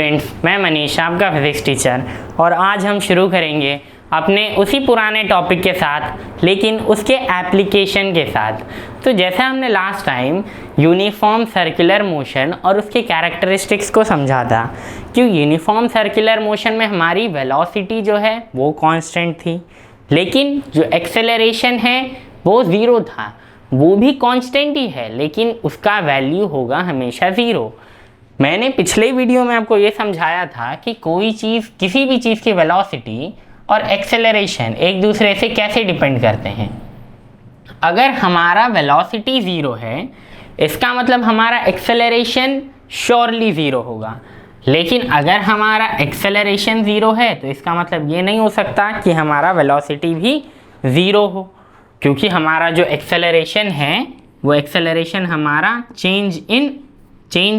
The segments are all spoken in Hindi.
स्टूडेंट्स, मैं मनीष आपका फिजिक्स टीचर और आज हम शुरू करेंगे अपने उसी पुराने टॉपिक के साथ लेकिन उसके एप्लीकेशन के साथ। तो जैसा हमने last time uniform circular motion और उसके कैरेक्टरिस्टिक्स को समझा था कि यूनिफॉर्म सर्कुलर मोशन में हमारी वेलोसिटी जो है वो कांस्टेंट थी, लेकिन जो एक्सेलरेशन है वो ज़ीरो था। वो भी कांस्टेंट ही है लेकिन उसका वैल्यू होगा हमेशा ज़ीरो। मैंने पिछले वीडियो में आपको ये समझाया था कि कोई चीज़, किसी भी चीज़ की वेलोसिटी और एक्सेलरेशन एक दूसरे से कैसे डिपेंड करते हैं। अगर हमारा वेलोसिटी ज़ीरो है इसका मतलब हमारा एक्सेलरेशन श्योरली ज़ीरो होगा, लेकिन अगर हमारा एक्सेलरेशन ज़ीरो है तो इसका मतलब ये नहीं हो सकता कि हमारा वेलोसिटी भी ज़ीरो हो, क्योंकि हमारा जो एक्सेलरेशन है वो एक्सेलरेशन हमारा चेंज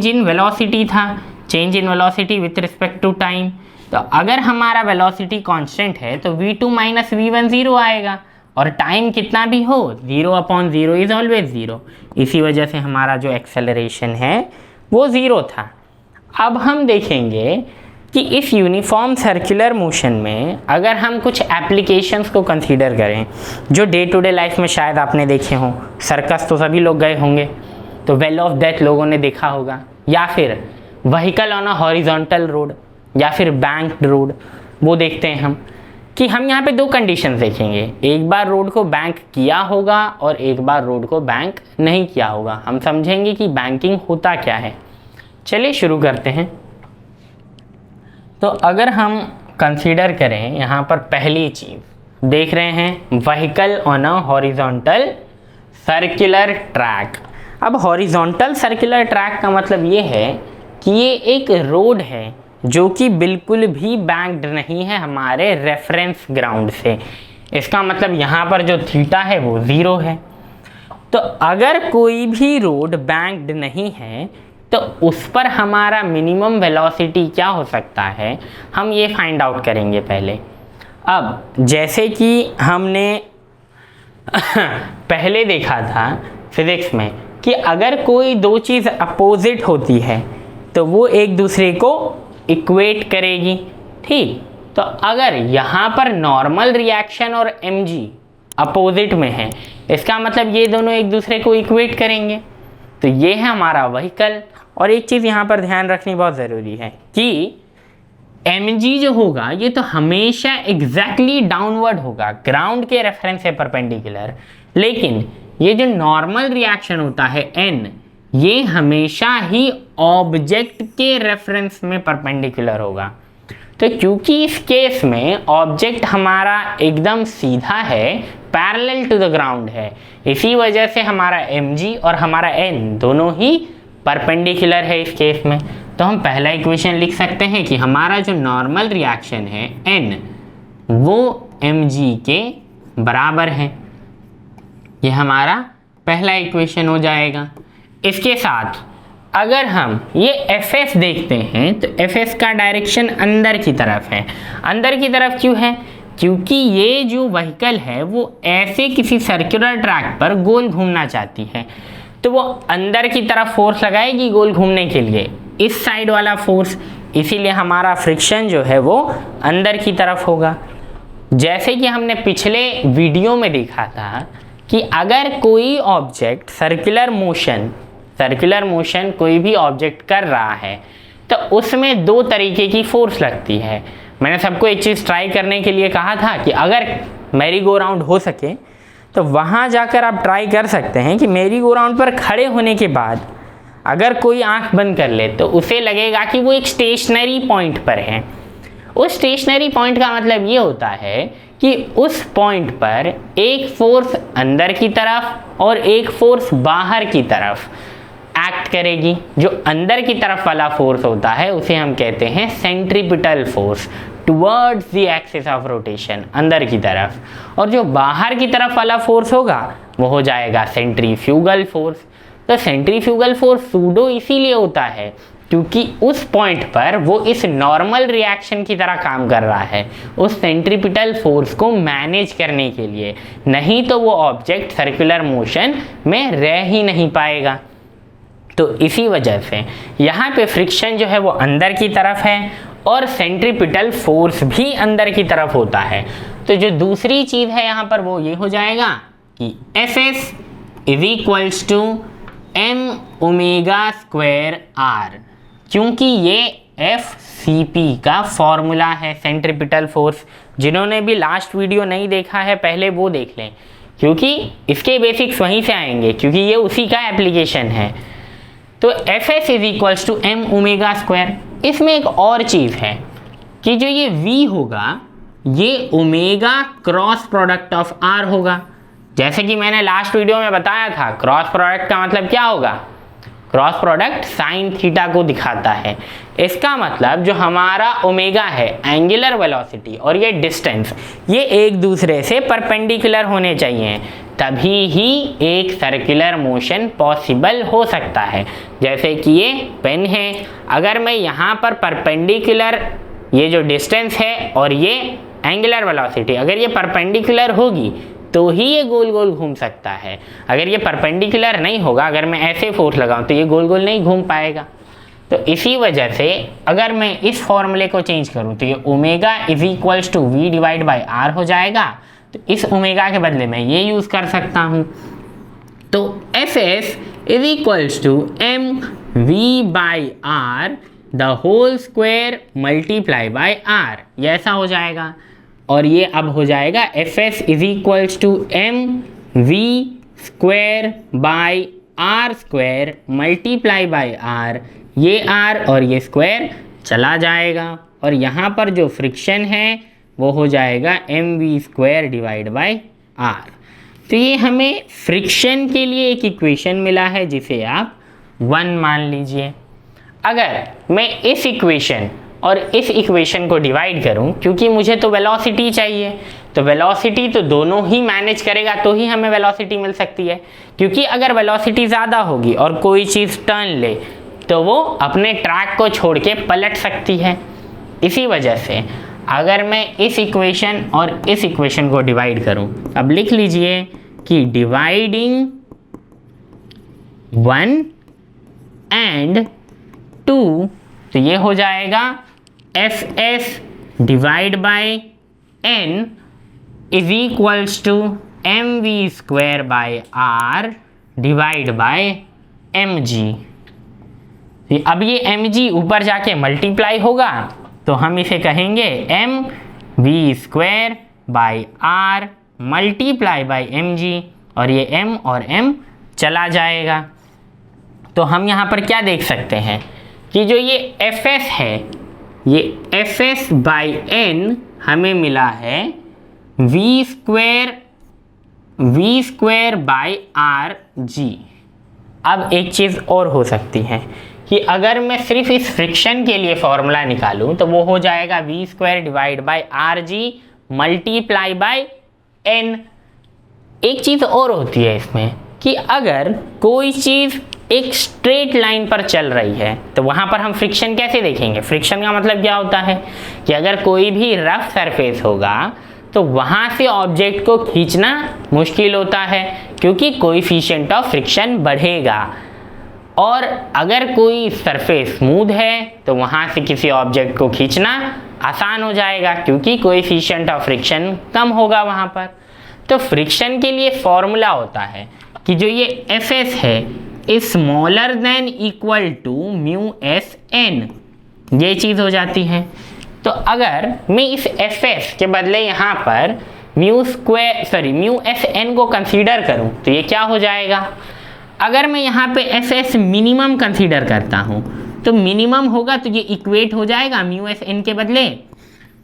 इन वेलोसिटी था, change in velocity with respect to time. तो अगर हमारा वेलोसिटी कांस्टेंट है तो v2 माइनस v1 ज़ीरो आएगा, और टाइम कितना भी हो 0/0 इज़ ऑलवेज ज़ीरो। इसी वजह से हमारा जो एक्सेलरेशन है वो ज़ीरो था। अब हम देखेंगे कि इस यूनिफॉर्म सर्कुलर मोशन में अगर हम कुछ एप्लीकेशंस को कंसीडर करें जो डे टू डे लाइफ में शायद आपने देखे हों। सर्कस तो सभी लोग गए होंगे, तो वेल ऑफ डेथ लोगों ने देखा होगा, या फिर vehicle on a horizontal road या फिर बैंक्ड रोड। वो देखते हैं हम कि हम यहाँ पे दो कंडीशंस देखेंगे, एक बार रोड को बैंक किया होगा और एक बार रोड को बैंक नहीं किया होगा। हम समझेंगे कि बैंकिंग होता क्या है। चलिए शुरू करते हैं। तो अगर हम कंसीडर करें यहाँ पर पहली चीज़ देख रहे हैं, vehicle on a horizontal circular track. अब हॉरिजॉन्टल सर्कुलर ट्रैक का मतलब ये है कि ये एक रोड है जो कि बिल्कुल भी बैंक्ड नहीं है हमारे रेफरेंस ग्राउंड से। इसका मतलब यहाँ पर जो थीटा है वो ज़ीरो है। तो अगर कोई भी रोड बैंक्ड नहीं है तो उस पर हमारा मिनिमम वेलोसिटी क्या हो सकता है, हम ये फाइंड आउट करेंगे पहले। अब जैसे कि हमने पहले देखा था फिज़िक्स में कि अगर कोई दो चीज़ अपोजिट होती है तो वो एक दूसरे को इक्वेट करेगी, ठीक। तो अगर यहाँ पर नॉर्मल रिएक्शन और mg अपोजिट में है, इसका मतलब ये दोनों एक दूसरे को इक्वेट करेंगे। तो ये है हमारा व्हीकल। और एक चीज़ यहाँ पर ध्यान रखनी बहुत ज़रूरी है कि mg जो होगा ये तो हमेशा एग्जैक्टली डाउनवर्ड होगा, ग्राउंड के रेफरेंस से परपेंडिकुलर, लेकिन ये जो नॉर्मल रिएक्शन होता है n, ये हमेशा ही ऑब्जेक्ट के रेफरेंस में परपेंडिकुलर होगा। तो क्योंकि इस केस में ऑब्जेक्ट हमारा एकदम सीधा है, पैरेलल टू द ग्राउंड है, इसी वजह से हमारा mg और हमारा n दोनों ही परपेंडिकुलर है इस केस में। तो हम पहला इक्वेशन लिख सकते हैं कि हमारा जो नॉर्मल रिएक्शन है n वो mg के बराबर है। ये हमारा पहला इक्वेशन हो जाएगा। इसके साथ अगर हम ये fs देखते हैं तो fs का डायरेक्शन अंदर की तरफ है। अंदर की तरफ क्यों है? क्योंकि ये जो व्हीकल है वो ऐसे किसी सर्कुलर ट्रैक पर गोल घूमना चाहती है, तो वो अंदर की तरफ फोर्स लगाएगी गोल घूमने के लिए, इस साइड वाला फोर्स। इसीलिए हमारा फ्रिक्शन जो है वो अंदर की तरफ होगा। जैसे कि हमने पिछले वीडियो में देखा था कि अगर कोई ऑब्जेक्ट सर्कुलर मोशन कोई भी ऑब्जेक्ट कर रहा है तो उसमें दो तरीके की फोर्स लगती है। मैंने सबको एक चीज़ ट्राई करने के लिए कहा था कि अगर मैरी गो राउंड हो सके तो वहाँ जाकर आप ट्राई कर सकते हैं कि मैरी गो राउंड पर खड़े होने के बाद अगर कोई आंख बंद कर ले तो उसे लगेगा कि वो एक स्टेशनरी पॉइंट पर है। उस स्टेशनरी पॉइंट का मतलब ये होता है कि उस पॉइंट पर एक फोर्स अंदर की तरफ और एक फोर्स बाहर की तरफ एक्ट करेगी। जो अंदर की तरफ वाला फोर्स होता है उसे हम कहते हैं centripetal force, towards the axis of rotation, अंदर की तरफ। और जो बाहर की तरफ वाला फोर्स होगा वो हो जाएगा सेंट्रीफ्यूगल फोर्स। तो सेंट्रीफ्यूगल फोर्स सूडो इसीलिए होता है क्योंकि उस पॉइंट पर वो इस नॉर्मल रिएक्शन की तरह काम कर रहा है, उस सेंट्रीपिटल फोर्स को मैनेज करने के लिए। नहीं तो वो ऑब्जेक्ट सर्कुलर मोशन में रह ही नहीं पाएगा। तो इसी वजह से यहाँ पे फ्रिक्शन जो है वो अंदर की तरफ है और सेंट्रीपिटल फोर्स भी अंदर की तरफ होता है। तो जो दूसरी चीज़ है यहाँ पर वो ये हो जाएगा कि Fs is equals to m omega square r, क्योंकि ये FCP का फॉर्मूला है सेंट्रीपिटल फोर्स। जिन्होंने भी लास्ट वीडियो नहीं देखा है पहले वो देख लें, क्योंकि इसके बेसिक्स वहीं से आएंगे, क्योंकि ये उसी का एप्लीकेशन है। तो Fs is equals to m omega square. इसमें एक और चीज़ है कि जो ये V होगा ये omega cross product of R होगा। जैसे कि मैंने लास्ट वीडियो में बताया था, क्रॉस प्रोडक्ट का मतलब क्या होगा? क्रॉस प्रोडक्ट साइन थीटा को दिखाता है। इसका मतलब जो हमारा ओमेगा है, एंगुलर वेलोसिटी, और ये डिस्टेंस, ये एक दूसरे से परपेंडिकुलर होने चाहिए, तभी ही एक सर्कुलर मोशन पॉसिबल हो सकता है। जैसे कि ये पेन है, अगर मैं यहाँ पर परपेंडिकुलर, ये जो डिस्टेंस है और ये एंगुलर वेलोसिटी, अगर ये परपेंडिकुलर होगी तो ही ये गोल गोल घूम सकता है। अगर ये परपेंडिकुलर नहीं होगा, अगर मैं ऐसे फोर्स लगाऊं तो ये गोल गोल नहीं घूम पाएगा। तो इसी वजह से अगर मैं इस फॉर्मूले को चेंज करूं तो ये omega is equals to V divide by R हो जाएगा। तो इस ओमेगा के बदले मैं ये यूज़ कर सकता हूं। तो F S is equals to M V by R the whole square multiply by R, ये ऐसा हो जाएगा। और ये अब हो जाएगा F S is equals to M V square by R square multiply by R, ये आर और ये स्क्वायर चला जाएगा, और यहाँ पर जो फ्रिक्शन है वो हो जाएगा M V square divide by R. तो ये हमें फ्रिक्शन के लिए एक इक्वेशन मिला है जिसे आप 1 मान लीजिए। अगर मैं इस इक्वेशन और इस इक्वेशन को डिवाइड करूं, क्योंकि मुझे तो वेलोसिटी चाहिए, तो वेलोसिटी तो दोनों ही मैनेज करेगा तो ही हमें वेलोसिटी मिल सकती है। क्योंकि अगर वेलोसिटी ज़्यादा होगी और कोई चीज़ टर्न ले तो वो अपने ट्रैक को छोड़ के पलट सकती है। इसी वजह से अगर मैं इस इक्वेशन और इस इक्वेशन को डिवाइड करूं, अब लिख लीजिए कि डिवाइडिंग 1 एंड 2, तो ये हो जाएगा F S divide by N is equals to M V square by R divide by M G. अब ये एम जी ऊपर जाके मल्टीप्लाई होगा तो हम इसे कहेंगे M V square by R multiply by M G, और ये एम और एम चला जाएगा। तो हम यहाँ पर क्या देख सकते हैं कि जो ये एफ एस है, ये एफ एस बाई एन हमें मिला है V square by R G. अब एक चीज़ और हो सकती है कि अगर मैं सिर्फ इस फ्रिक्शन के लिए फॉर्मूला निकालूं तो वो हो जाएगा V square divide by R G multiply by N. एक चीज़ और होती है इसमें कि अगर कोई चीज़ एक स्ट्रेट लाइन पर चल रही है तो वहाँ पर हम फ्रिक्शन कैसे देखेंगे? फ्रिक्शन का मतलब क्या होता है कि अगर कोई भी रफ सरफेस होगा तो वहाँ से ऑब्जेक्ट को खींचना मुश्किल होता है, क्योंकि कोएफिशिएंट ऑफ फ्रिक्शन बढ़ेगा। और अगर कोई सरफेस स्मूथ है तो वहाँ से किसी ऑब्जेक्ट को खींचना आसान हो जाएगा, क्योंकि कोएफिशिएंट ऑफ फ्रिक्शन कम होगा वहाँ पर। तो फ्रिक्शन के लिए फॉर्मूला होता है कि जो ये एफ एस है is smaller than equal to mu S N, ये चीज़ हो जाती है। तो अगर मैं इस एफ एस के बदले यहाँ पर म्यू एस एन को कंसीडर करूँ तो ये क्या हो जाएगा? अगर मैं यहाँ पे एफ एस मिनिमम कंसीडर करता हूँ तो मिनिमम होगा तो ये इक्वेट हो जाएगा म्यू एस एन के बदले।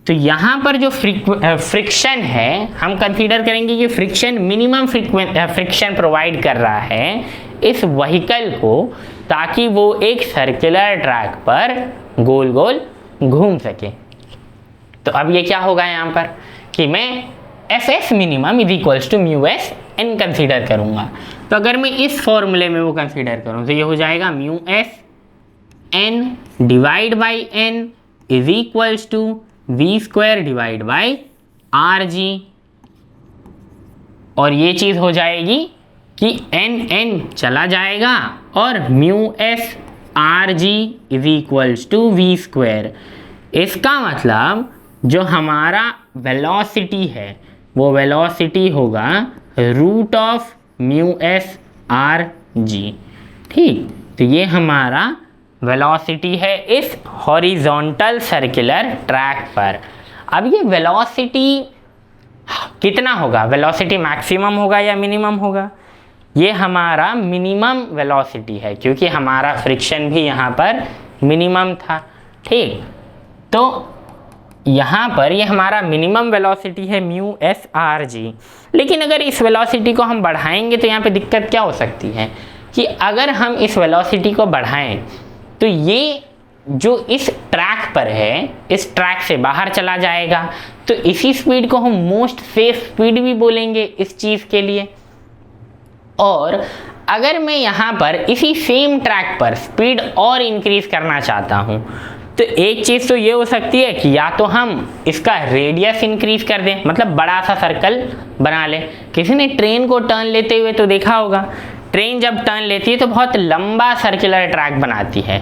तो यहाँ पर जो फ्रिक्शन है हम कंसीडर करेंगे कि फ्रिक्शन मिनिमम फ्रिक्शन प्रोवाइड कर रहा है इस व्हीकल को, ताकि वो एक सर्कुलर ट्रैक पर गोल गोल घूम सके। तो अब ये क्या होगा यहाँ पर कि मैं F S minimum is equals to mu S N consider करूँगा। तो अगर मैं इस फॉर्मूले में वो कंसीडर करूँ तो ये हो जाएगा mu S N divide by N is equals to V square divide by R G, और ये चीज़ हो जाएगी कि n चला जाएगा और mu S R G is equals to V square. इसका मतलब जो हमारा वेलोसिटी है वो वेलोसिटी होगा root of mu S R G. ठीक, तो ये हमारा वेलोसिटी है इस हॉरिजॉन्टल सर्कुलर ट्रैक पर। अब ये वेलोसिटी कितना होगा, वेलोसिटी मैक्सिमम होगा या मिनिमम होगा? ये हमारा मिनिमम वेलोसिटी है क्योंकि हमारा फ्रिक्शन भी यहाँ पर मिनिमम था। ठीक, तो यहाँ पर ये हमारा मिनिमम वेलोसिटी है म्यू एस आर जी। लेकिन अगर इस वेलोसिटी को हम बढ़ाएंगे तो यहाँ पे दिक्कत क्या हो सकती है कि अगर हम इस वेलोसिटी को बढ़ाएं तो ये जो इस ट्रैक पर है इस ट्रैक से बाहर चला जाएगा। तो इसी स्पीड को हम मोस्ट सेफ स्पीड भी बोलेंगे इस चीज़ के लिए। और अगर मैं यहाँ पर इसी सेम ट्रैक पर स्पीड और इंक्रीज करना चाहता हूँ तो एक चीज़ तो ये हो सकती है कि या तो हम इसका रेडियस इंक्रीज कर दें, मतलब बड़ा सा सर्कल बना लें। किसी ने ट्रेन को टर्न लेते हुए तो देखा होगा, ट्रेन जब टर्न लेती है तो बहुत लंबा सर्कुलर ट्रैक बनाती है।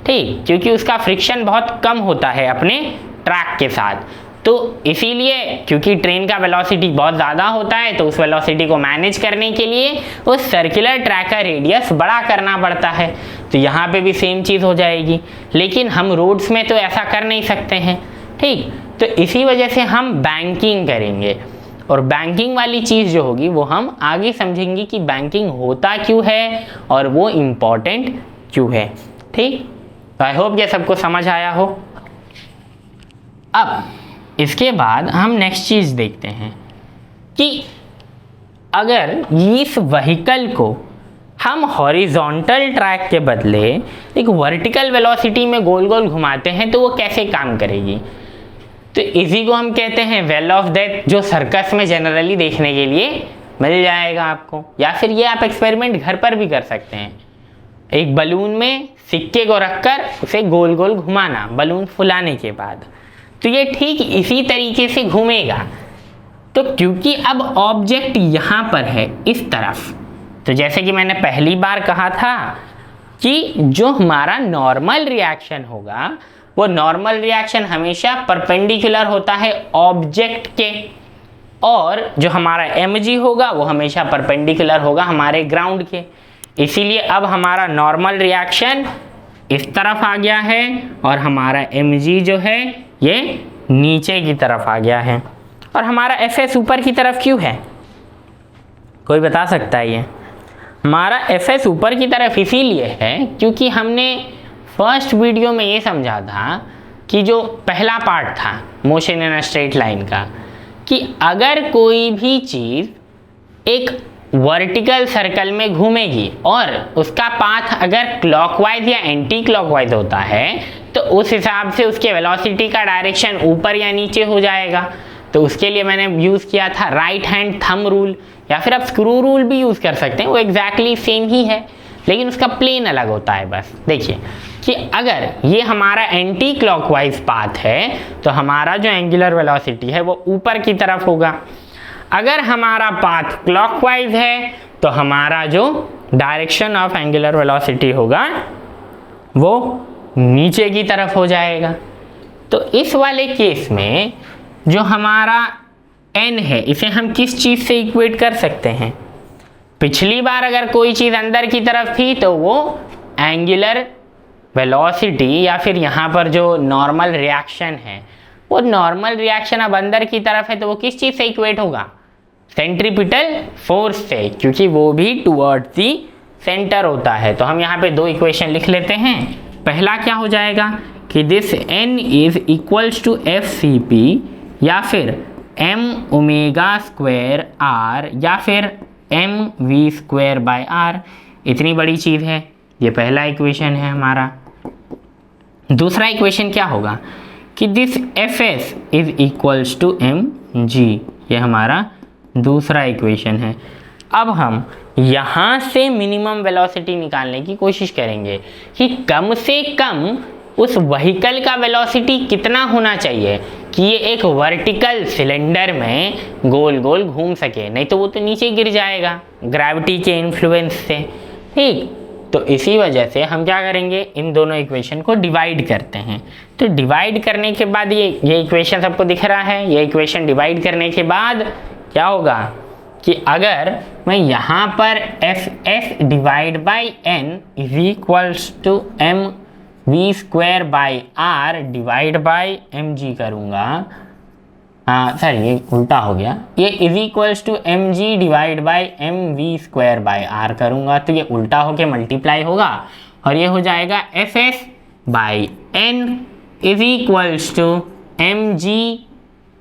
ठीक, क्योंकि उसका फ्रिक्शन बहुत कम होता है अपने ट्रैक के साथ। तो इसीलिए क्योंकि ट्रेन का वेलोसिटी बहुत ज़्यादा होता है तो उस वेलोसिटी को मैनेज करने के लिए उस सर्कुलर ट्रैक का रेडियस बड़ा करना पड़ता है। तो यहाँ पे भी सेम चीज़ हो जाएगी, लेकिन हम रोड्स में तो ऐसा कर नहीं सकते हैं। ठीक, तो इसी वजह से हम बैंकिंग करेंगे और बैंकिंग वाली चीज़ जो होगी वो हम आगे समझेंगे कि बैंकिंग होता क्यों है और वो इम्पॉर्टेंट क्यों है। ठीक, तो आई होप ये सबको समझ आया हो। अब इसके बाद हम नेक्स्ट चीज़ देखते हैं कि अगर इस व्हीकल को हम हॉरिजॉन्टल ट्रैक के बदले एक वर्टिकल वेलोसिटी में गोल गोल घुमाते हैं तो वो कैसे काम करेगी। तो इसी को हम कहते हैं वेल ऑफ डेथ, जो सर्कस में जनरली देखने के लिए मिल जाएगा आपको। या फिर ये आप एक्सपेरिमेंट घर पर भी कर सकते हैं। एक बलून में सिक्के को रखकर उसे गोल गोल घुमाना बलून फुलाने के बाद, तो ये ठीक इसी तरीके से घूमेगा। तो क्योंकि अब ऑब्जेक्ट यहाँ पर है इस तरफ, तो जैसे कि मैंने पहली बार कहा था कि जो हमारा नॉर्मल रिएक्शन होगा वो नॉर्मल रिएक्शन हमेशा परपेंडिकुलर होता है ऑब्जेक्ट के, और जो हमारा mg होगा वो हमेशा परपेंडिकुलर होगा हमारे ग्राउंड के। इसीलिए अब हमारा नॉर्मल रिएक्शन इस तरफ आ गया है और हमारा mg जो है ये नीचे की तरफ आ गया है। और हमारा fs ऊपर की तरफ क्यों है, कोई बता सकता है? ये हमारा fs ऊपर की तरफ इसीलिए है क्योंकि हमने फर्स्ट वीडियो में ये समझा था कि जो पहला पार्ट था motion in a straight line का, कि अगर कोई भी चीज़ एक वर्टिकल सर्कल में घूमेगी और उसका पाथ अगर क्लॉकवाइज या एंटी क्लॉकवाइज होता है तो उस हिसाब से उसके वेलोसिटी का डायरेक्शन ऊपर या नीचे हो जाएगा। तो उसके लिए मैंने यूज़ किया था राइट हैंड थंब रूल, या फिर आप स्क्रू रूल भी यूज़ कर सकते हैं, वो एग्जैक्टली सेम ही है लेकिन उसका प्लेन अलग होता है। बस देखिए कि अगर ये हमारा एंटी क्लॉकवाइज पाथ है तो हमारा जो एंगुलर वेलोसिटी है वो ऊपर की तरफ होगा। अगर हमारा पाथ क्लॉकवाइज है तो हमारा जो डायरेक्शन ऑफ एंगुलर वेलोसिटी होगा वो नीचे की तरफ हो जाएगा। तो इस वाले केस में जो हमारा n है इसे हम किस चीज़ से इक्वेट कर सकते हैं? पिछली बार अगर कोई चीज़ अंदर की तरफ थी तो वो एंगुलर वेलोसिटी या फिर यहाँ पर जो नॉर्मल रिएक्शन है वो नॉर्मल रिएक्शन अब अंदर की तरफ है तो वो किस चीज़ से इक्वेट होगा? सेंट्रीपिटल फोर्स से, क्योंकि वो भी टुवर्ड्स दी सेंटर होता है। तो हम यहाँ पे दो इक्वेशन लिख लेते हैं। पहला क्या हो जाएगा कि this n is equals to fcp या फिर m ओमेगा स्क्वायर r या फिर mv स्क्वायर बाय r। इतनी बड़ी चीज़ है, ये पहला इक्वेशन है हमारा। दूसरा इक्वेशन क्या होगा कि this fs is equals to mg, ये हमारा दूसरा इक्वेशन है। अब हम यहाँ से मिनिमम वेलोसिटी निकालने की कोशिश करेंगे कि कम से कम उस व्हीकल का वेलोसिटी कितना होना चाहिए कि ये एक वर्टिकल सिलेंडर में गोल गोल घूम सके, नहीं तो वो तो नीचे गिर जाएगा ग्रेविटी के इन्फ्लुएंस से। ठीक, तो इसी वजह से हम क्या करेंगे, इन दोनों इक्वेशन को डिवाइड करते हैं। तो डिवाइड करने के बाद ये इक्वेशन सबको दिख रहा है, ये इक्वेशन डिवाइड करने के बाद क्या होगा कि अगर मैं यहाँ पर F S divide by N is equals to M V square by R divide by M G करूँगा, सॉरी ये उल्टा हो गया, ये is equals to M G divide by M V square by R करूँगा, तो ये उल्टा होके मल्टीप्लाई होगा और ये हो जाएगा F S by N is equals to M G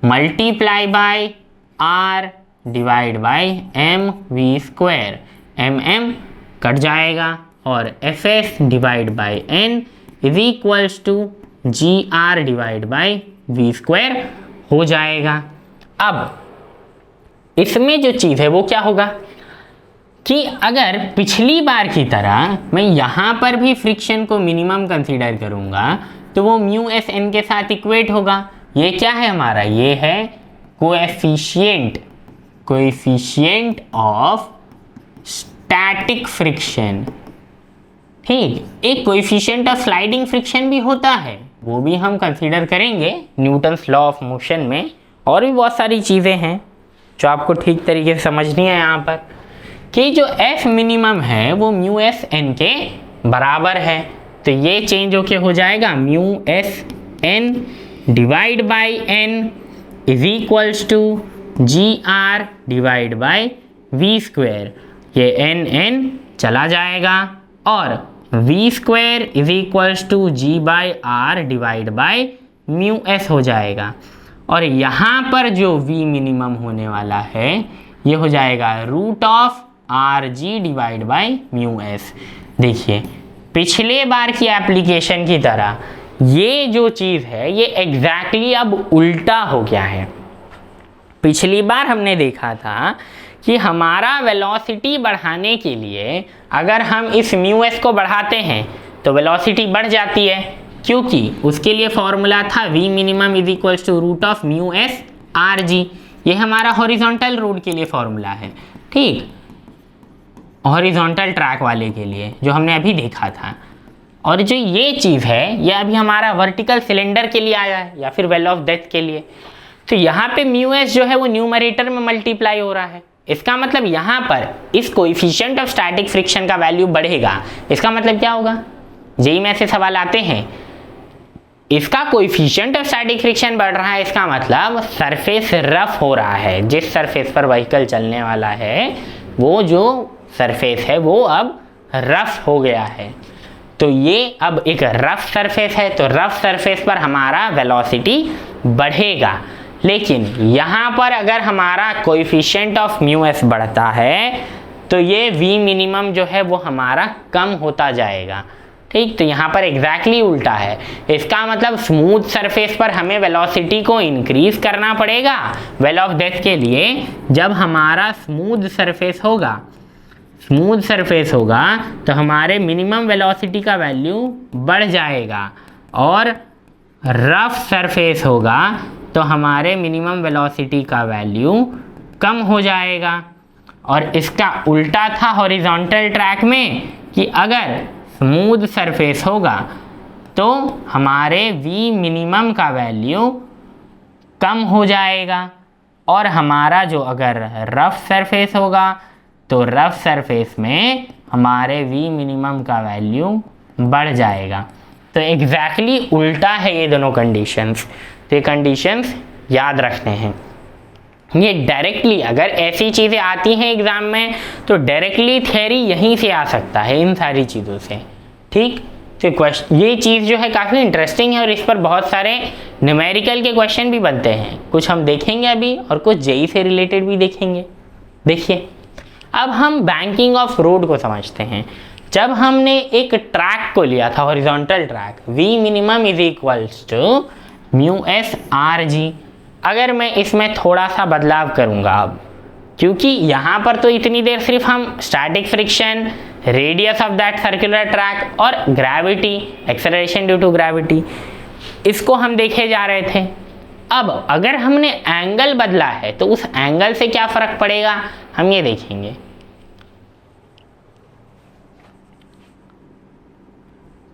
multiply by R divide by M V square, M M cut जाएगा और F S divide by N is equals to G R divide by V square हो जाएगा। अब इसमें जो चीज़ है वो क्या होगा कि अगर पिछली बार की तरह मैं यहाँ पर भी फ्रिक्शन को मिनिमम कंसीडर करूँगा तो वो म्यू एस एन के साथ इक्वेट होगा। ये क्या है हमारा, ये है कोएफिशिएंट ऑफ स्टैटिक फ्रिक्शन। ठीक, एक कोएफिशिएंट ऑफ स्लाइडिंग फ्रिक्शन भी होता है, वो भी हम कंसीडर करेंगे न्यूटन्स लॉ ऑफ मोशन में। और भी बहुत सारी चीज़ें हैं जो आपको ठीक तरीके से समझनी है यहाँ पर, कि जो एफ मिनिमम है वो म्यू एस एन के बराबर है। तो ये चेंज होके हो जाएगा mu S N divide by N is equals to G R divide by V square, ये एन एन चला जाएगा और V square is equals to G by R divide by mu S हो जाएगा। और यहाँ पर जो वी मिनिमम होने वाला है ये हो जाएगा root of R G divide by mu S. देखिए पिछले बार की एप्लीकेशन की तरह ये जो चीज़ है ये एग्जैक्टली अब उल्टा हो गया है। पिछली बार हमने देखा था कि हमारा वेलोसिटी बढ़ाने के लिए अगर हम इस म्यू एस को बढ़ाते हैं तो वेलोसिटी बढ़ जाती है, क्योंकि उसके लिए फॉर्मूला था v minimum is equals to root of mu S R G. ये हमारा हॉरिजॉन्टल रोड के लिए फॉर्मूला है। ठीक, हॉरिजॉन्टल ट्रैक वाले के लिए जो हमने अभी देखा था। और जो ये चीज़ है ये अभी हमारा वर्टिकल सिलेंडर के लिए आया है या फिर वेल ऑफ डेथ के लिए। तो यहाँ पे म्यू एस जो है वो न्यूमरेटर में मल्टीप्लाई हो रहा है। इसका मतलब यहाँ पर इस कोएफिशिएंट ऑफ स्टैटिक फ्रिक्शन का वैल्यू बढ़ेगा। इसका मतलब क्या होगा, जेई में से सवाल आते हैं, इसका कोएफिशिएंट ऑफ स्टैटिक फ्रिक्शन बढ़ रहा है, इसका मतलब सरफेस रफ हो रहा है। जिस सरफेस पर व्हीकल चलने वाला है वो जो सरफेस है वो अब रफ हो गया है। तो ये अब एक रफ सरफेस है, तो रफ सरफेस पर हमारा वेलोसिटी बढ़ेगा। लेकिन यहाँ पर अगर हमारा कोएफिशिएंट ऑफ म्यू एस बढ़ता है तो ये v मिनिमम जो है वो हमारा कम होता जाएगा। ठीक, तो यहाँ पर एग्जैक्टली उल्टा है। इसका मतलब स्मूथ सरफेस पर हमें वेलोसिटी को इंक्रीज करना पड़ेगा वेल ऑफ डेथ के लिए। जब हमारा स्मूथ सरफेस होगा तो हमारे मिनिमम वेलोसिटी का वैल्यू बढ़ जाएगा, और रफ सरफेस होगा तो हमारे मिनिमम वेलोसिटी का वैल्यू कम हो जाएगा। और इसका उल्टा था हॉरिजॉन्टल ट्रैक में कि अगर स्मूथ सरफेस होगा तो हमारे v मिनिमम का वैल्यू कम हो जाएगा, और हमारा जो अगर रफ सरफेस होगा तो रफ सरफेस में हमारे v मिनिमम का वैल्यू बढ़ जाएगा। तो एग्जैक्टली उल्टा है ये दोनों कंडीशंस। तो ये कंडीशंस याद रखने हैं। ये डायरेक्टली अगर ऐसी चीज़ें आती हैं एग्ज़ाम में तो डायरेक्टली थ्योरी यहीं से आ सकता है इन सारी चीज़ों से। ठीक, तो क्वेश्चन ये चीज़ जो है काफ़ी इंटरेस्टिंग है और इस पर बहुत सारे न्यूमेरिकल के क्वेश्चन भी बनते हैं। कुछ हम देखेंगे अभी और कुछ जेई से रिलेटेड भी देखेंगे। देखिए अब हम बैंकिंग ऑफ रोड को समझते हैं। जब हमने एक ट्रैक को लिया था horizontal track, v minimum is equals to mu S R G. अगर मैं इसमें थोड़ा सा बदलाव करूँगा अब, क्योंकि यहाँ पर तो इतनी देर सिर्फ हम static friction, radius of that circular track और gravity, acceleration due to gravity, इसको हम देखे जा रहे थे। अब अगर हमने एंगल बदला है तो उस एंगल से क्या फर्क पड़ेगा, हम ये देखेंगे।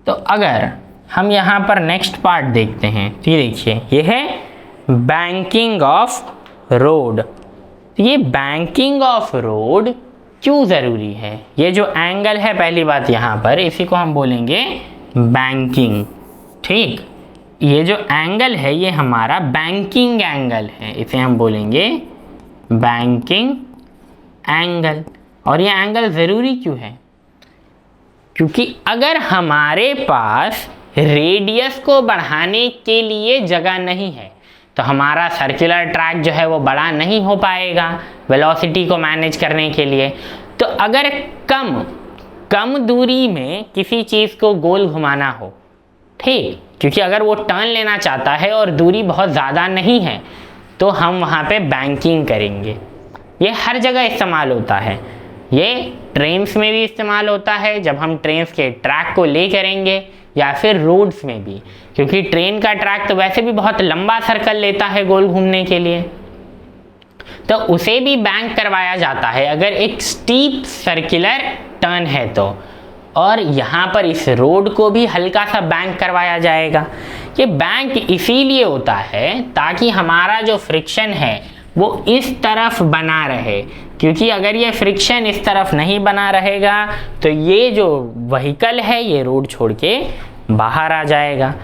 तो अगर हम यहाँ पर नेक्स्ट पार्ट देखते हैं तो ये देखिए, ये है बैंकिंग ऑफ रोड। तो ये बैंकिंग ऑफ रोड क्यों ज़रूरी है? ये जो एंगल है, पहली बात यहाँ पर इसी को हम बोलेंगे बैंकिंग, ठीक। ये जो एंगल है ये हमारा बैंकिंग एंगल है, इसे हम बोलेंगे बैंकिंग एंगल। और ये एंगल ज़रूरी क्यों है? क्योंकि अगर हमारे पास रेडियस को बढ़ाने के लिए जगह नहीं है तो हमारा सर्कुलर ट्रैक जो है वो बड़ा नहीं हो पाएगा वेलोसिटी को मैनेज करने के लिए। तो अगर कम दूरी में किसी चीज़ को गोल घुमाना हो, ठीक, क्योंकि अगर वो टर्न लेना चाहता है और दूरी बहुत ज़्यादा नहीं है तो हम वहाँ पे बैंकिंग करेंगे। ये हर जगह इस्तेमाल होता है, ये ट्रेन्स में भी इस्तेमाल होता है जब हम ट्रेन्स के ट्रैक को ले करेंगे, या फिर रोड्स में भी, क्योंकि ट्रेन का ट्रैक तो वैसे भी बहुत लंबा सर्कल लेता है गोल घूमने के लिए, तो उसे भी बैंक करवाया जाता है अगर एक स्टीप सर्कुलर टर्न है तो। और यहाँ पर इस रोड को भी हल्का सा बैंक करवाया जाएगा। ये बैंक इसीलिए होता है ताकि हमारा जो फ्रिक्शन है वो इस तरफ बना रहे, क्योंकि अगर ये फ्रिक्शन इस तरफ नहीं बना रहेगा तो ये जो व्हीकल है ये रोड छोड़ के बाहर आ जाएगा।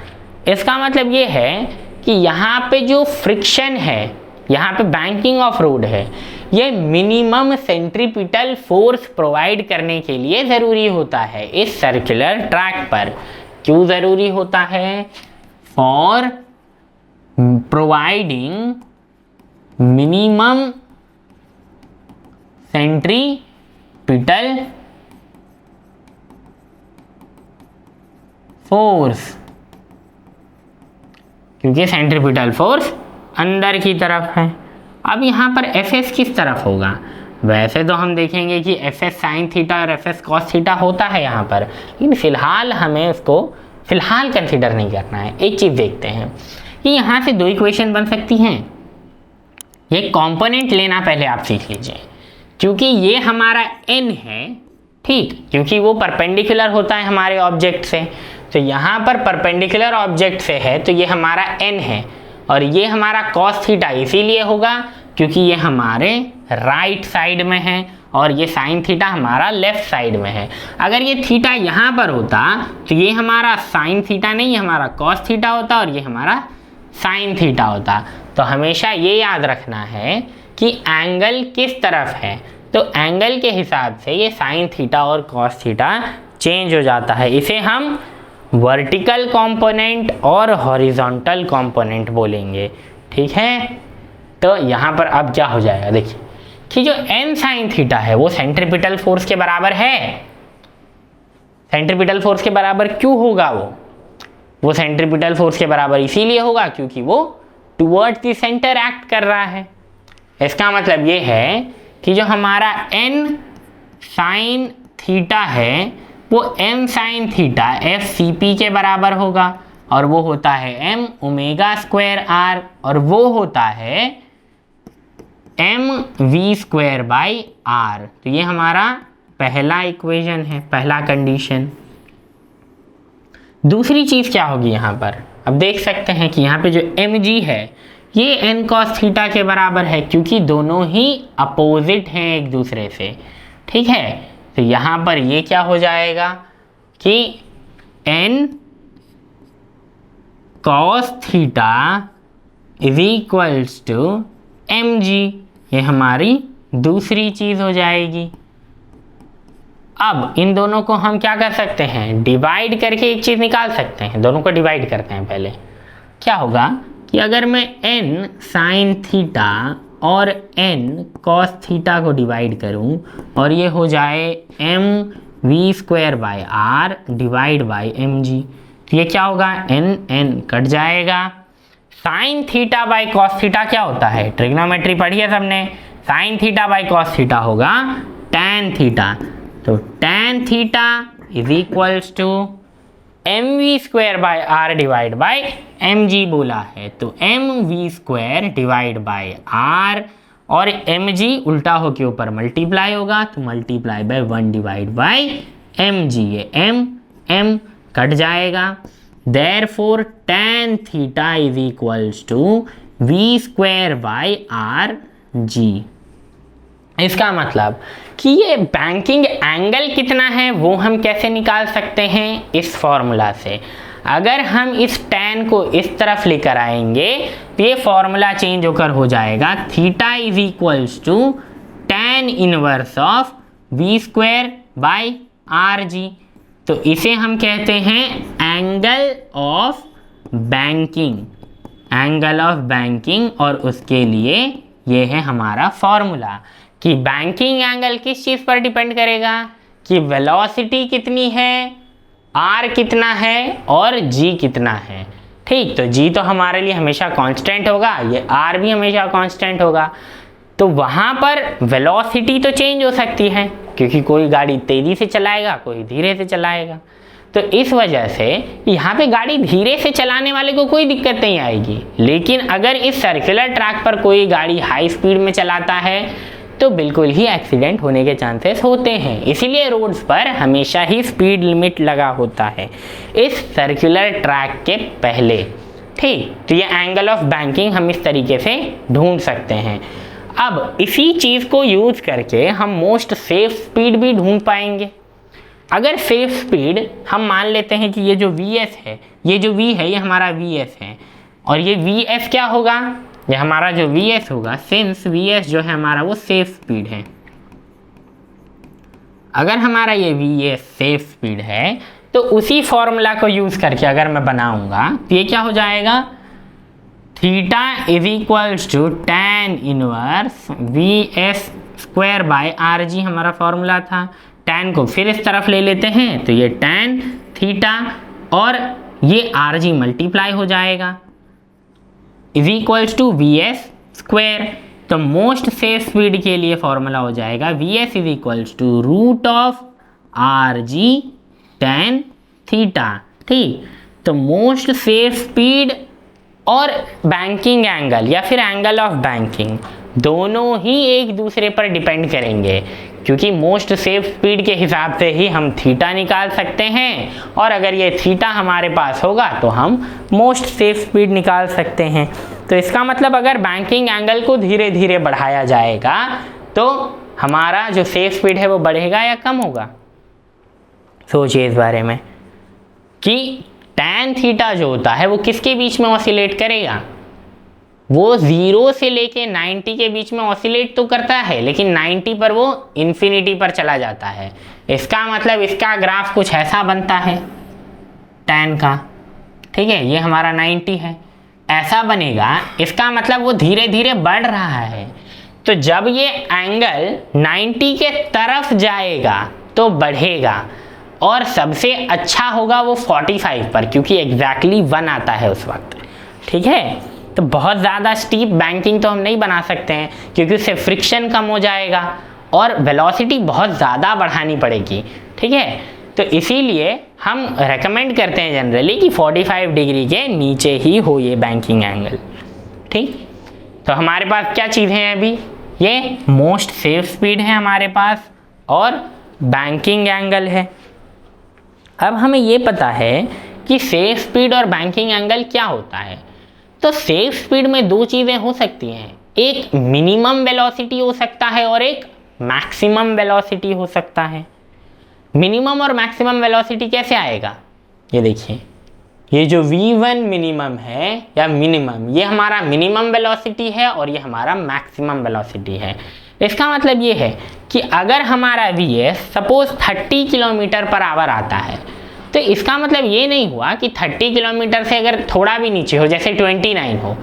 इसका मतलब ये है कि यहाँ पे जो फ्रिक्शन है, यहाँ पे बैंकिंग ऑफ रोड है, ये मिनिमम सेंट्रीपिटल फोर्स प्रोवाइड करने के लिए ज़रूरी होता है इस सर्कुलर ट्रैक पर। क्यों ज़रूरी होता है? For providing minimum centripetal force, क्योंकि सेंट्रीपिटल फोर्स अंदर की तरफ है। अब यहाँ पर एफ एस किस तरफ होगा? वैसे तो हम देखेंगे कि एफ एस साइन थीटा और एफ एस कॉस थीटा होता है यहाँ पर, लेकिन फ़िलहाल हमें उसको फ़िलहाल कंसीडर नहीं करना है। एक चीज़ देखते हैं कि यहाँ से दो इक्वेशन बन सकती हैं। ये कंपोनेंट लेना पहले आप सीख लीजिए, क्योंकि ये हमारा n है, ठीक, क्योंकि वो परपेंडिकुलर होता है हमारे ऑब्जेक्ट से। तो यहाँ पर परपेंडिकुलर ऑब्जेक्ट से है तो ये हमारा n है, और ये हमारा cos थीटा इसीलिए होगा क्योंकि ये हमारे राइट साइड में है और ये साइन थीटा हमारा लेफ्ट साइड में है। अगर ये थीटा यहाँ पर होता तो ये हमारा साइन थीटा नहीं, हमारा cos थीटा होता और ये हमारा साइन थीटा होता। तो हमेशा ये याद रखना है कि एंगल किस तरफ है, तो एंगल के हिसाब से ये साइन थीटा और cos थीटा चेंज हो जाता है। इसे हम वर्टिकल कंपोनेंट और हॉरिजॉन्टल कंपोनेंट बोलेंगे, ठीक है। तो यहाँ पर अब क्या हो जाएगा, देखिए कि जो n साइन थीटा है वो सेंट्रीपिटल फोर्स के बराबर है। सेंट्रीपिटल फोर्स के बराबर क्यों होगा? वो सेंट्रीपिटल फोर्स के बराबर इसीलिए होगा क्योंकि वो टुवर्ड्स द सेंटर एक्ट कर रहा है। इसका मतलब ये है कि जो हमारा n साइन थीटा है वो m sine theta F C P के बराबर होगा, और वो होता है m ओमेगा स्क्वायर r, और वो होता है m v square by r। तो ये हमारा पहला इक्वेशन है, पहला कंडीशन। दूसरी चीज़ क्या होगी यहाँ पर? अब देख सकते हैं कि यहाँ पे जो mg है ये n cos थीटा के बराबर है, क्योंकि दोनों ही अपोजिट हैं एक दूसरे से, ठीक है। तो यहाँ पर ये क्या हो जाएगा कि n cos theta is equals to mg, ये हमारी दूसरी चीज़ हो जाएगी। अब इन दोनों को हम क्या कर सकते हैं? डिवाइड करके एक चीज़ निकाल सकते हैं। दोनों को डिवाइड करते हैं। पहले क्या होगा कि अगर मैं n साइन थीटा और n cos थीटा को डिवाइड करूं और ये हो जाए m v square by r divide by mg, तो ये क्या होगा? n कट जाएगा। Sine theta by cos theta क्या होता है? ट्रिग्नोमेट्री पढ़ी है सबने। Sine theta by cos theta होगा tan थीटा, तो tan theta is equals to mv² by r divide by mg बोला है, तो mv² डिवाइड बाय r और mg उल्टा होके ऊपर मल्टीप्लाई होगा, तो multiply by 1 divide by mg, ये m कट जाएगा। Therefore tan theta is equals to v² by rg। इसका मतलब कि ये बैंकिंग एंगल कितना है वो हम कैसे निकाल सकते हैं, इस फॉर्मूला से। अगर हम इस tan को इस तरफ लेकर आएंगे तो ये फॉर्मूला चेंज होकर हो जाएगा theta is equals to tan inverse of v² by rg। तो इसे हम कहते हैं angle of banking, angle of banking. और उसके लिए ये है हमारा फॉर्मूला कि बैंकिंग एंगल किस चीज़ पर डिपेंड करेगा, कि वेलोसिटी कितनी है, r कितना है और g कितना है। ठीक, तो g तो हमारे लिए हमेशा कांस्टेंट होगा, ये r भी हमेशा कांस्टेंट होगा। तो वहाँ पर वेलोसिटी तो चेंज हो सकती है, क्योंकि कोई गाड़ी तेज़ी से चलाएगा, कोई धीरे से चलाएगा। तो इस वजह से यहाँ पे गाड़ी धीरे से चलाने वाले को कोई दिक्कत नहीं आएगी, लेकिन अगर इस सर्कुलर ट्रैक पर कोई गाड़ी हाई स्पीड में चलाता है तो बिल्कुल ही एक्सीडेंट होने के चांसेस होते हैं। इसीलिए रोड्स पर हमेशा ही स्पीड लिमिट लगा होता है इस सर्कुलर ट्रैक के पहले। ठीक, तो ये एंगल ऑफ बैंकिंग हम इस तरीके से ढूंढ सकते हैं। अब इसी चीज़ को यूज़ करके हम मोस्ट सेफ स्पीड भी ढूंढ पाएंगे। अगर सेफ स्पीड हम मान लेते हैं कि ये जो Vs है, ये जो V है ये हमारा Vs है, और ये Vs क्या होगा, ये हमारा जो Vs होगा, सिंस Vs जो है हमारा वो सेफ स्पीड है। अगर हमारा ये Vs सेफ स्पीड है तो उसी फॉर्मूला को यूज़ करके अगर मैं बनाऊंगा तो ये क्या हो जाएगा, theta is equals to tan inverse Vs² by rg हमारा फॉर्मूला था। tan को फिर इस तरफ ले लेते हैं तो ये tan थीटा और ये rg मल्टीप्लाई हो जाएगा इज इक्वल्स टू Vs²। तो मोस्ट सेफ स्पीड के लिए फॉर्मूला हो जाएगा Vs is equals to root of rg tan theta. ठीक, तो मोस्ट सेफ स्पीड और बैंकिंग एंगल या फिर एंगल ऑफ बैंकिंग दोनों ही एक दूसरे पर डिपेंड करेंगे, क्योंकि मोस्ट सेफ स्पीड के हिसाब से ही हम थीटा निकाल सकते हैं, और अगर ये थीटा हमारे पास होगा तो हम मोस्ट सेफ स्पीड निकाल सकते हैं। तो इसका मतलब अगर बैंकिंग एंगल को धीरे धीरे बढ़ाया जाएगा तो हमारा जो सेफ स्पीड है वो बढ़ेगा या कम होगा। सोचिए इस बारे में कि tan थीटा जो होता है वो किसके बीच में ऑसिलेट करेगा, वो 0 से लेके 90 के बीच में ऑसिलेट तो करता है, लेकिन 90 पर वो इन्फिनिटी पर चला जाता है। इसका मतलब इसका ग्राफ कुछ ऐसा बनता है tan का। ठीक है, ये हमारा 90 है, ऐसा बनेगा। इसका मतलब वो धीरे धीरे बढ़ रहा है। तो जब ये एंगल 90 के तरफ जाएगा तो बढ़ेगा, और सबसे अच्छा होगा वो 45 पर, क्योंकि एग्जैक्टली 1 आता है उस वक्त। ठीक है, तो बहुत ज़्यादा स्टीप बैंकिंग तो हम नहीं बना सकते हैं, क्योंकि उससे फ्रिक्शन कम हो जाएगा और वेलोसिटी बहुत ज़्यादा बढ़ानी पड़ेगी। ठीक है, तो इसीलिए हम रेकमेंड करते हैं जनरली कि 45 डिग्री के नीचे ही हो ये बैंकिंग एंगल। ठीक, तो हमारे पास क्या चीज़ें हैं अभी, ये मोस्ट सेफ स्पीड है हमारे पास और बैंकिंग एंगल है। अब हमें ये पता है कि सेफ स्पीड और बैंकिंग एंगल क्या होता है। तो सेफ स्पीड में दो चीज़ें हो सकती हैं, एक मिनिमम वेलोसिटी हो सकता है और एक मैक्सिमम वेलोसिटी हो सकता है। मिनिमम और मैक्सिमम वेलोसिटी कैसे आएगा, ये देखिए, ये जो v1 मिनिमम है या मिनिमम, ये हमारा मिनिमम वेलोसिटी है और ये हमारा मैक्सिमम वेलोसिटी है। इसका मतलब ये है कि अगर हमारा Vs suppose 30 kilometre per hour आता है, तो इसका मतलब ये नहीं हुआ कि 30 किलोमीटर से अगर थोड़ा भी नीचे हो, जैसे 29 हो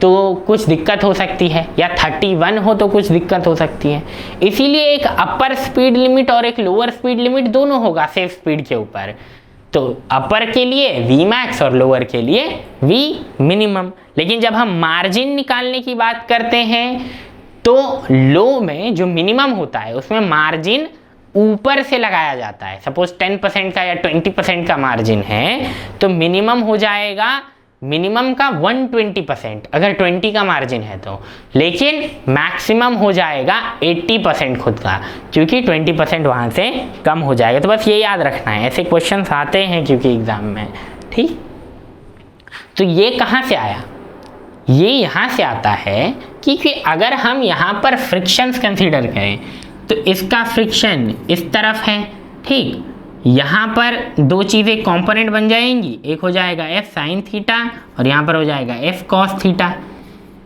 तो कुछ दिक्कत हो सकती है, या 31 हो तो कुछ दिक्कत हो सकती है। इसीलिए एक अपर स्पीड लिमिट और एक लोअर स्पीड लिमिट दोनों होगा सेफ स्पीड के ऊपर। तो अपर के लिए Vmax और लोअर के लिए V मिनिमम। लेकिन जब हम मार्जिन निकालने की बात करते हैं तो लो में जो मिनिमम होता है उसमें मार्जिन ऊपर से लगाया जाता है, सपोज 10% का या 20% का मार्जिन है तो मिनिमम हो जाएगा, मिनिमम का 120% अगर 20 का मार्जिन है तो, लेकिन मैक्सिमम हो जाएगा 80% खुद का, क्योंकि 20% वहाँ से कम हो जाएगा। तो बस ये याद रखना है, ऐसे क्वेश्चंस आते हैं क्योंकि एग्जाम में। ठीक, तो ये कहाँ से आया? ये यहाँ से आता है क्योंकि अगर हम यहाँ पर फ्रिक्शंस कंसीडर करें तो इसका फ्रिक्शन इस तरफ है, ठीक, यहाँ पर दो चीज़ें कंपोनेंट बन जाएंगी, एक हो जाएगा f sin थीटा और यहाँ पर हो जाएगा f cos थीटा।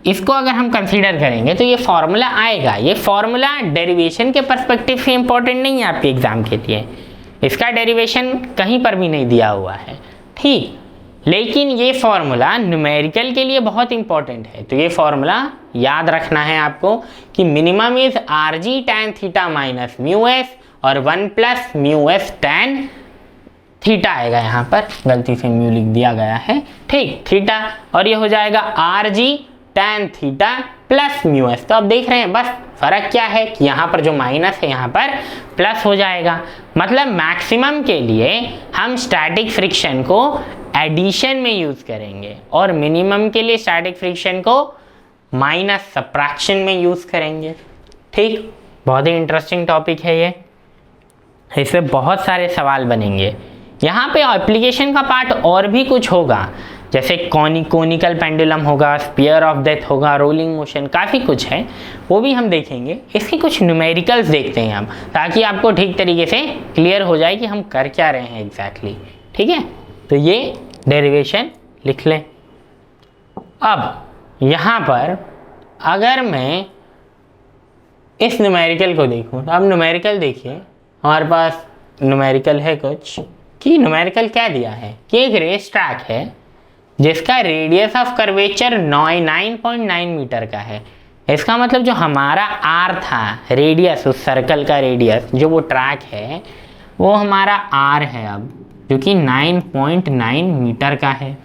इसको अगर हम कंसीडर करेंगे तो ये फॉर्मूला आएगा। ये फॉर्मूला डेरिवेशन के पर्सपेक्टिव से इंपॉर्टेंट नहीं है आपके एग्जाम के लिए, इसका डेरिवेशन कहीं पर भी नहीं दिया हुआ है, ठीक, लेकिन ये फॉर्मूला न्यूमेरिकल के लिए बहुत इंपॉर्टेंट है। तो ये फॉर्मूला याद रखना है आपको कि minimum is R G tan theta minus mu S और 1 plus mu S tan theta आएगा, यहाँ पर गलती से म्यू लिख दिया गया है, ठीक, थीटा, और ये हो जाएगा R G tan theta plus mu S. तो अब देख रहे हैं बस फर्क क्या है कि यहाँ पर जो माइनस है यहाँ पर प्लस हो जाएगा। मतलब मैक्सिमम के लिए हम स्टैटिक फ्रिक्शन को एडिशन में यूज करेंगे और मिनिमम के लिए स्टैटिक फ्रिक्शन को माइनस सब्ट्रैक्शन में यूज करेंगे। ठीक, बहुत ही इंटरेस्टिंग टॉपिक है ये, इसमें बहुत सारे सवाल बनेंगे। यहाँ पे एप्लीकेशन का पार्ट और भी कुछ होगा, जैसे कोनिकल पेंडुलम होगा, स्पीयर ऑफ डेथ होगा, रोलिंग मोशन, काफ़ी कुछ है, वो भी हम देखेंगे। इसके कुछ न्यूमेरिकल्स देखते हैं हम, ताकि आपको ठीक तरीके से क्लियर हो जाए कि हम कर क्या रहे हैं एग्जैक्टली। ठीक है, तो ये डेरिवेशन लिख लें। अब यहाँ पर अगर मैं इस न्यूमेरिकल को देखूँ, अब न्यूमेरिकल देखिए, हमारे पास न्यूमेरिकल है कुछ, कि न्यूमेरिकल क्या दिया है कि एक रेस ट्रैक है जिसका रेडियस ऑफ कर्वेचर 9.9 मीटर का है। इसका मतलब जो हमारा आर था, रेडियस, उस सर्कल का रेडियस, जो वो ट्रैक है वो हमारा आर है अब, जो कि 9.9 मीटर का है।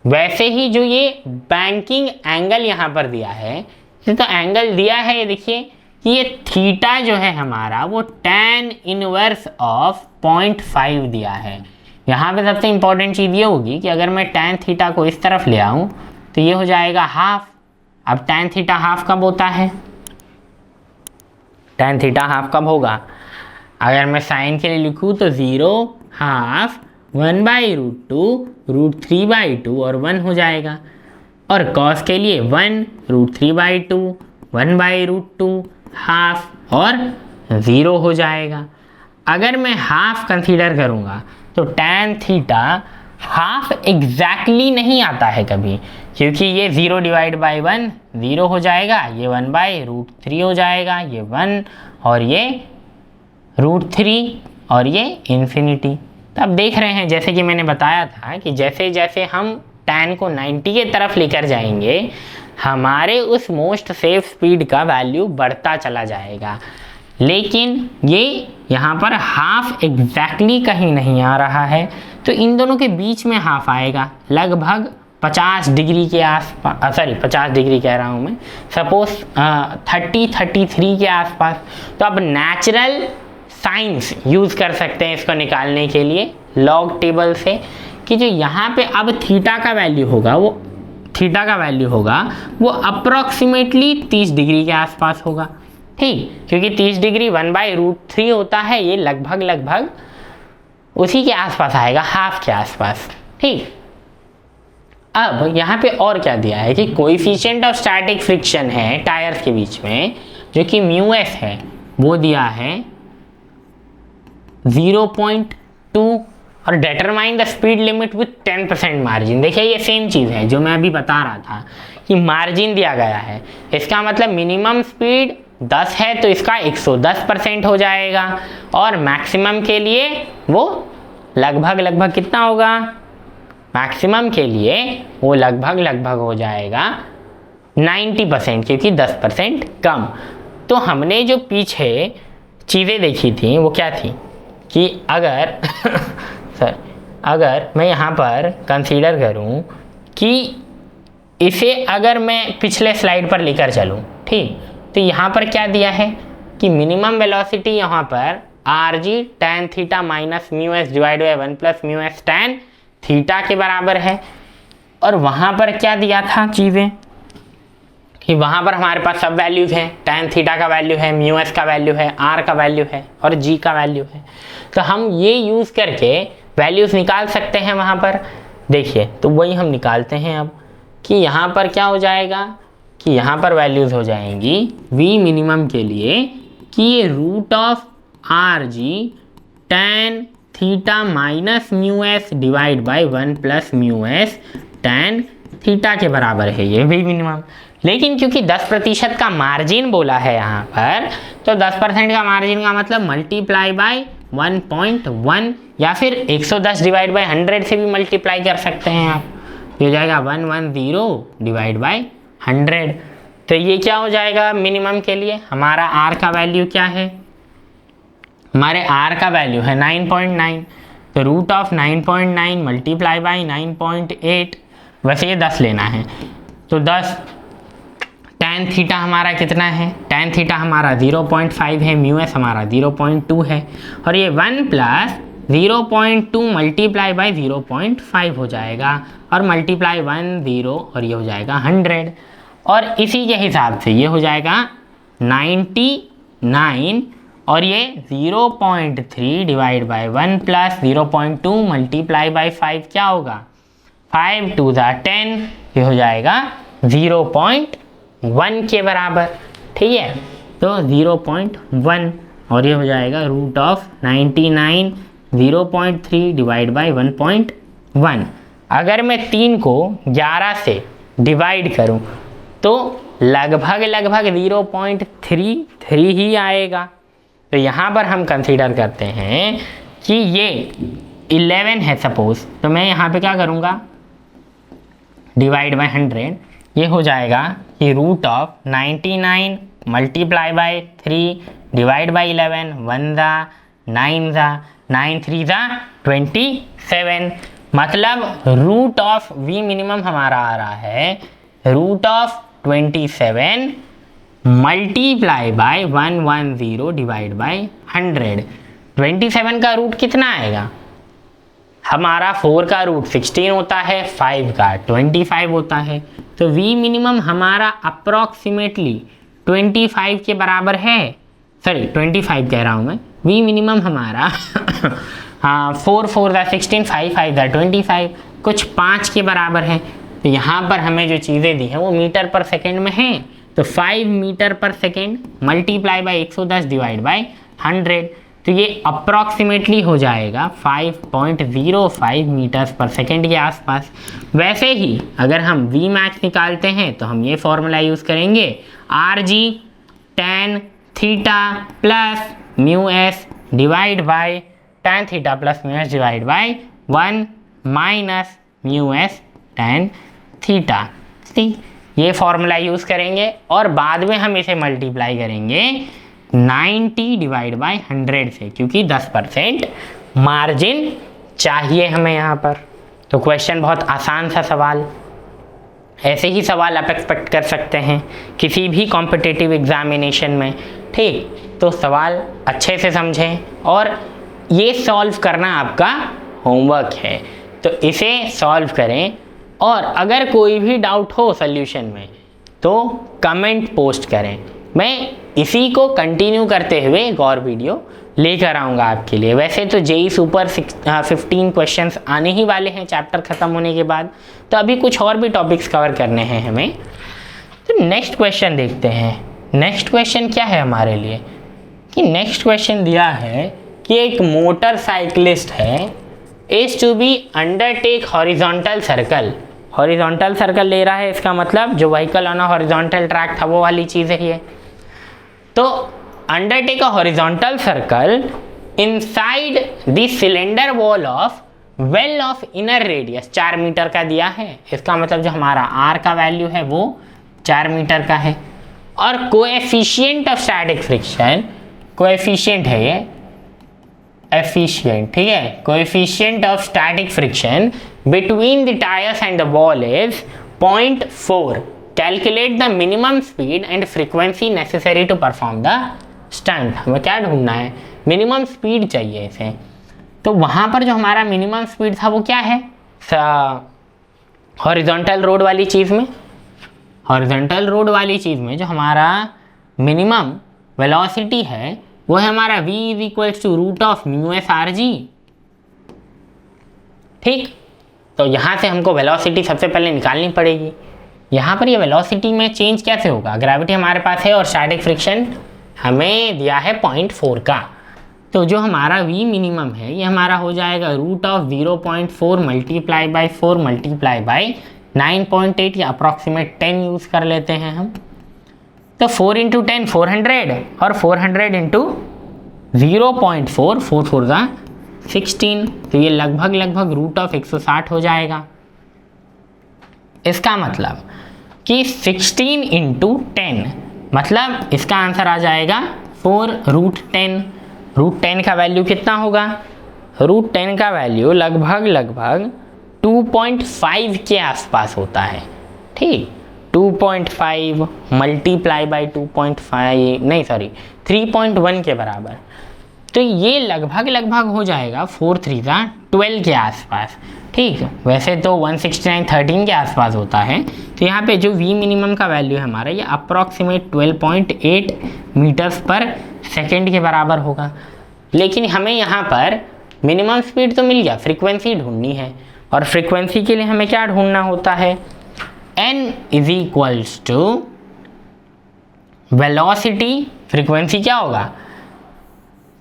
वैसे ही जो ये बैंकिंग एंगल यहाँ पर दिया है, तो एंगल दिया है, ये देखिए कि ये थीटा जो है हमारा वो tan इनवर्स ऑफ 0.5 दिया है। यहाँ पे सबसे इंपॉर्टेंट चीज़ ये होगी कि अगर मैं tan थीटा को इस तरफ ले आऊँ तो ये हो जाएगा हाफ। अब tan थीटा हाफ कब होता है? tan थीटा हाफ कब होगा? अगर मैं साइन के लिए लिखूँ तो 0 हाफ 1/√2 √3/2 और 1 हो जाएगा, और कॉस के लिए 1 √3/2 1/√2 हाफ और 0 हो जाएगा। अगर मैं हाफ कंसीडर करूँगा तो tan थीटा हाफ एग्जैक्टली नहीं आता है कभी, क्योंकि ये 0 डिवाइड बाई 1 0 हो जाएगा, ये 1/√3 हो जाएगा, ये 1 और ये √3 और ये इन्फिनिटी। तो अब देख रहे हैं, जैसे कि मैंने बताया था कि जैसे जैसे हम tan को 90 के तरफ लेकर जाएंगे, हमारे उस मोस्ट सेफ स्पीड का वैल्यू बढ़ता चला जाएगा। लेकिन ये यहाँ पर हाफ एग्जैक्टली कहीं नहीं आ रहा है, तो इन दोनों के बीच में हाफ आएगा, लगभग 50 डिग्री के आसपास, सॉरी 50 डिग्री कह रहा हूँ मैं, सपोज 33 के आसपास। तो अब नेचुरल साइंस यूज़ कर सकते हैं इसको निकालने के लिए लॉग टेबल से, कि जो यहाँ पे अब थीटा का वैल्यू होगा वो अप्रॉक्सीमेटली 30 डिग्री के आसपास होगा। ठीक, क्योंकि 30 डिग्री 1/√3 होता है, ये लगभग उसी के आसपास आएगा, हाफ के आसपास। ठीक, अब यहाँ पे और क्या दिया है कि कोएफिशिएंट ऑफ स्टैटिक फ्रिक्शन है टायर्स के बीच में, जो कि म्यू एस है, वो दिया है 0.2 और determine the speed limit with 10% margin. देखिए ये सेम चीज़ है जो मैं अभी बता रहा था कि मार्जिन दिया गया है, इसका मतलब मिनिमम स्पीड 10 है तो इसका 110% हो जाएगा, और मैक्सिमम के लिए वो लगभग कितना होगा? मैक्सिमम के लिए वो लगभग हो जाएगा 90%, क्योंकि 10% कम। तो हमने जो पीछे चीज़ें देखी थी वो क्या थी कि अगर मैं यहाँ पर कंसीडर करूँ कि इसे अगर मैं पिछले स्लाइड पर लेकर चलूँ, ठीक, तो यहाँ पर क्या दिया है कि मिनिमम वेलोसिटी यहाँ पर are G tan theta minus mu S divide by 1 plus mu S tan theta के बराबर है। और वहाँ पर क्या दिया था चीज़ें कि वहाँ पर हमारे पास सब वैल्यूज़ हैं, टेन थीटा का वैल्यू है, म्यू एस का वैल्यू है, आर का वैल्यू है और जी का वैल्यू है। तो हम ये यूज़ करके वैल्यूज़ निकाल सकते हैं वहाँ पर। देखिए तो वही हम निकालते हैं अब कि यहाँ पर क्या हो जाएगा कि यहाँ पर वैल्यूज़ हो जाएंगी वी मिनिमम के लिए कि ये root of R G tan theta minus mu S divide by 1 plus mu S tan theta के बराबर है ये वी मिनिमम। लेकिन क्योंकि 10% का मार्जिन बोला है यहाँ पर, तो 10% का मार्जिन का मतलब मल्टीप्लाई बाय 1.1 या फिर 110 डिवाइड बाय 100 से भी मल्टीप्लाई कर सकते हैं आप। ये हो जाएगा 110 डिवाइड बाय 100। तो ये क्या हो जाएगा मिनिमम के लिए, हमारा आर का वैल्यू क्या है, हमारे आर का वैल्यू है 9.9। तो रूट ऑफ 9.9 मल्टीप्लाई बाई 9.8, वैसे ये 10 लेना है तो 10। टेन थीटा हमारा कितना है, टेन थीटा हमारा 0.5 है, म्यू एस हमारा 0.2 है और ये 1 प्लस 0.2 मल्टीप्लाई बाई 0.5 हो जाएगा और मल्टीप्लाई 1 0 और ये हो जाएगा 100। और इसी के हिसाब से ये हो जाएगा 99 और ये 0.3 divide by 1 plus 0.2 multiply by 5 क्या होगा, 5 2 10, ये हो जाएगा 0.1 के बराबर। ठीक है, तो 0.1 और ये हो जाएगा रूट ऑफ 99 0.3 डिवाइड बाई 1.1। अगर मैं 3 को 11 से डिवाइड करूं तो लगभग 0.33 ही आएगा। तो यहाँ पर हम कंसीडर करते हैं कि ये 11 है सपोज, तो मैं यहाँ पे क्या करूँगा डिवाइड बाई 100, ये हो जाएगा कि root of 99 multiply by 3 divide by 11, 1 ज़ा 9 ज़ा 9 3 ज़ा 27। मतलब रूट ऑफ वी मिनिमम हमारा आ रहा है root of 27 multiply by 110 divide by 100। 27 का रूट कितना आएगा, हमारा 4 का रूट 16 होता है, 5 का 25 होता है। तो v मिनिमम हमारा अप्रॉक्सीमेटली 25 के बराबर है, सॉरी 25 कह रहा हूँ मैं, v मिनिमम हमारा हाँ 4 4 दा 16, 5 5 दा 25, कुछ 5 के बराबर है। तो यहाँ पर हमें जो चीज़ें दी हैं वो मीटर पर सेकेंड में हैं, तो 5 मीटर पर second multiply by 110 divide by 100, तो ये अप्रॉक्सीमेटली हो जाएगा 5.05 मीटर्स पर सेकेंड के आसपास। वैसे ही अगर हम वी मैक्स निकालते हैं तो हम ये फॉर्मूला यूज़ करेंगे, are G tan theta plus mu S divide by tan theta plus mu S divide by 1 minus mu S tan theta. ठीक, ये फॉर्मूला यूज़ करेंगे और बाद में हम इसे मल्टीप्लाई करेंगे 90 डिवाइड बाई 100 से, क्योंकि 10% मार्जिन चाहिए हमें यहाँ पर। तो क्वेश्चन बहुत आसान सा सवाल, ऐसे ही सवाल आप एक्सपेक्ट कर सकते हैं किसी भी कॉम्पिटिटिव एग्जामिनेशन में। ठीक, तो सवाल अच्छे से समझें और ये सॉल्व करना आपका होमवर्क है, तो इसे सॉल्व करें। और अगर कोई भी डाउट हो सॉल्यूशन में तो कमेंट पोस्ट करें, मैं इसी को कंटिन्यू करते हुए एक और वीडियो लेकर आऊँगा आपके लिए। वैसे तो जेई सुपर 15 क्वेश्चंस आने ही वाले हैं चैप्टर ख़त्म होने के बाद, तो अभी कुछ और भी टॉपिक्स कवर करने हैं हमें। तो नेक्स्ट क्वेश्चन देखते हैं। नेक्स्ट क्वेश्चन क्या है हमारे लिए, कि नेक्स्ट क्वेश्चन दिया है कि एक मोटरसाइकिलिस्ट है is to be undertake horizontal circle. Horizontal circle ले रहा है, इसका मतलब जो vehicle on a horizontal track था वो वाली चीज़ है ये। तो undertake a horizontal circle inside the cylinder wall of well of inner radius 4 metre का दिया है। इसका मतलब जो हमारा आर का वैल्यू है वो 4 मीटर का है। और coefficient of static friction, coefficient है ये एफिशिएंट, ठीक है, coefficient of static friction between the tyres and the wall is 0.4। Calculate the minimum speed and frequency necessary to perform the stunt. हमें क्या ढूंढना है, मिनिमम स्पीड चाहिए इसे। तो वहाँ पर जो हमारा मिनिमम स्पीड था वो क्या है, हॉरिजॉन्टल रोड वाली चीज़ में, हॉरिजॉन्टल रोड वाली चीज़ में जो हमारा मिनिमम वेलोसिटी है वो है हमारा v is equals to root of mu S R G. ठीक, तो यहाँ से हमको वेलोसिटी सबसे पहले निकालनी पड़ेगी। यहाँ पर ये वेलोसिटी में चेंज कैसे होगा, ग्रेविटी हमारे पास है और स्टैटिक फ्रिक्शन हमें दिया है 0.4 का। तो जो हमारा v मिनिमम है ये हमारा हो जाएगा root of 0.4 multiply by 4 multiply by 9.8 या अप्रॉक्सीमेट 10 यूज़ कर लेते हैं हम। तो 4 इंटू 10 400 और 400 इंटू 0.4 4 4 16, तो ये लगभग रूट ऑफ 160 हो जाएगा। इसका मतलब कि 16 इंटू 10 मतलब इसका आंसर आ जाएगा 4 रूट 10। रूट 10 का वैल्यू कितना होगा, रूट 10 का वैल्यू लगभग 2.5 के आसपास होता है। ठीक, 2.5 मल्टीप्लाई बाई 2.5 नहीं सॉरी 3.1 के बराबर। तो ये लगभग हो जाएगा 4 3 12 के आसपास। ठीक, वैसे तो 169 13 के आसपास होता है। तो यहाँ पे जो v मिनिमम का वैल्यू है हमारा ये अप्रॉक्सीमेट 12.8 मीटर्स पर सेकेंड के बराबर होगा। लेकिन हमें यहाँ पर मिनिमम स्पीड तो मिल गया, फ्रीक्वेंसी ढूंढनी है और फ्रीक्वेंसी के लिए हमें क्या ढूंढना होता है, n is equals to velocity. Frequency क्या होगा,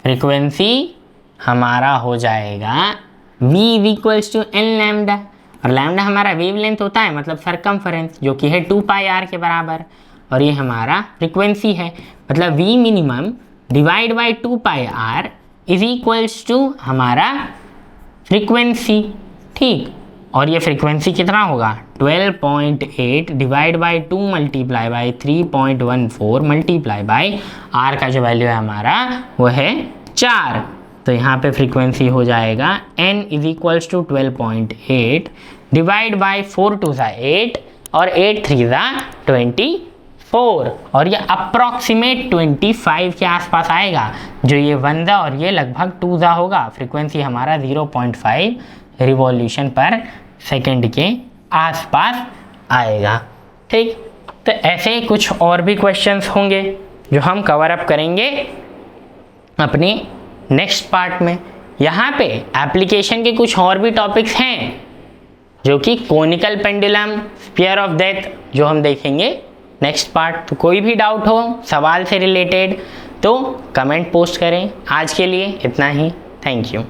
फ्रीक्वेंसी हमारा हो जाएगा v is equals to N lambda, और लैम्डा हमारा वेवलेंथ होता है मतलब सरकमफरेंस जो कि है 2 पाई आर के बराबर, और ये हमारा फ्रीक्वेंसी है मतलब v minimum divide by 2 pi R is equals to हमारा फ्रीक्वेंसी। ठीक, और ये फ्रीक्वेंसी कितना होगा 12.8 divide by 2 multiply by 3.14 multiply by R का जो वैल्यू है हमारा वो है 4। तो यहाँ पे फ्रीक्वेंसी हो जाएगा n is equals to 12.8 divide by 4 2 8 और 8 3 24, और ये अप्रॉक्सीमेट 25 के आसपास आएगा। जो ये 1 और ये लगभग 2 होगा। फ्रीक्वेंसी हमारा 0.5 रिवॉल्यूशन पर सेकेंड के आसपास आएगा। ठीक, तो ऐसे कुछ और भी क्वेश्चंस होंगे जो हम कवर अप करेंगे अपने नेक्स्ट पार्ट में। यहाँ पे एप्लीकेशन के कुछ और भी टॉपिक्स हैं जो कि conical pendulum, sphere of death जो हम देखेंगे नेक्स्ट पार्ट। तो कोई भी डाउट हो सवाल से रिलेटेड तो कमेंट पोस्ट करें। आज के लिए इतना ही, थैंक यू।